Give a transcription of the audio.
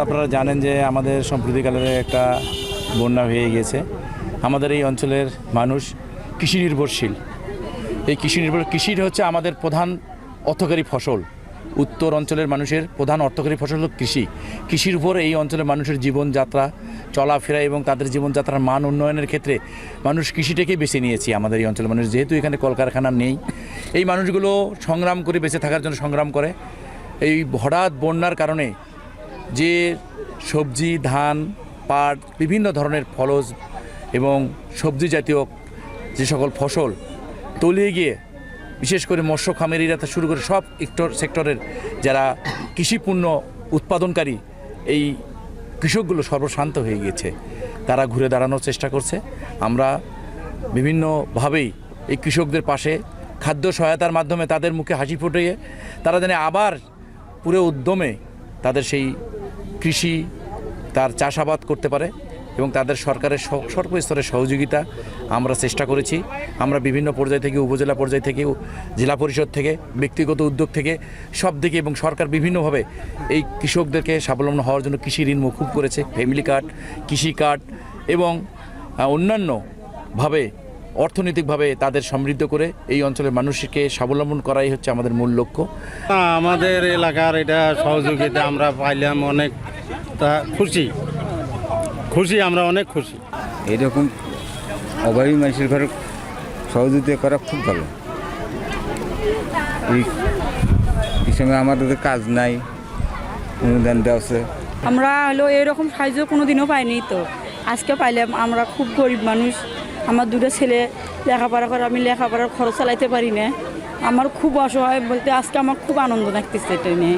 আপনারা জানেন যে আমাদের সম্প্রতিকালে একটা বন্যা হয়ে গেছে। আমাদের এই অঞ্চলের মানুষ কৃষি নির্ভরশীল। এই কৃষির হচ্ছে আমাদের প্রধান অর্থকারী ফসল। উত্তর অঞ্চলের মানুষের প্রধান অর্থকারী ফসল হল কৃষি। কৃষির উপর এই অঞ্চলের মানুষের জীবনযাত্রা, চলাফেরা এবং তাদের জীবনযাত্রার মান উন্নয়নের ক্ষেত্রে মানুষ কৃষিটাকেই বেছে নিয়েছি। আমাদের এই অঞ্চলের মানুষ, যেহেতু এখানে কলকারখানা নেই, এই মানুষগুলো সংগ্রাম করে বেঁচে থাকার জন্য সংগ্রাম করে। এই হঠাৎ বন্যার কারণে যে সবজি, ধান, পাট, বিভিন্ন ধরনের ফলজ এবং সবজি জাতীয় যে সকল ফসল তলিয়ে গিয়ে, বিশেষ করে মৎস্য খামারিরা থেকে শুরু করে সব সেক্টরের যারা কৃষিপণ্য উৎপাদনকারী, এই কৃষকগুলো সর্বশান্ত হয়ে গিয়েছে। তারা ঘুরে দাঁড়ানোর চেষ্টা করছে। আমরা বিভিন্নভাবেই এই কৃষকদের পাশে খাদ্য সহায়তার মাধ্যমে তাদের মুখে হাসি ফুটিয়ে তারা যেন আবার পুরো উদ্যমে তাদের সেই কৃষি, তার চাষাবাদ করতে পারে এবং তাদের সরকারের সর্বস্তরের সহযোগিতা আমরা চেষ্টা করেছি। আমরা বিভিন্ন পর্যায় থেকে, উপজেলা পর্যায় থেকে, জেলা পরিষদ থেকে, ব্যক্তিগত উদ্যোগ থেকে, সব দিকে এবং সরকার বিভিন্নভাবে এই কৃষকদেরকে স্বাবলম্বী হওয়ার জন্য কৃষি ঋণ মকুব করেছে। ফ্যামিলি কার্ড, কৃষি কার্ড এবং অন্যান্যভাবে অর্থনৈতিকভাবে তাদের সমৃদ্ধ করে এই অঞ্চলের মানুষকে স্বাবলম্বন করাই হচ্ছে আমাদের মূল লক্ষ্য। আমাদের এলাকার এটা সহযোগিতা আমরা পাইলাম, অনেক খুশি আমরা অনেক খুশি। এইরকম অভাবী মানুষের ঘরে সহযোগিতা করা খুব ভালো। এই সঙ্গে আমাদের কাজ নাই, অনুদান দেওয়া আছে। আমরা হলো এরকম সাহায্য কোনো দিনও পাইনি, তো আজকে পাইলাম। আমরা খুব গরিব মানুষ, আমার দুটো ছেলে লেখাপড়া করে, আমি লেখাপড়ার খরচ চালাইতে পারি না। আমার খুব অসহায় বলতে আজকে আমার খুব আনন্দ লাগতেছে এটা নিয়ে।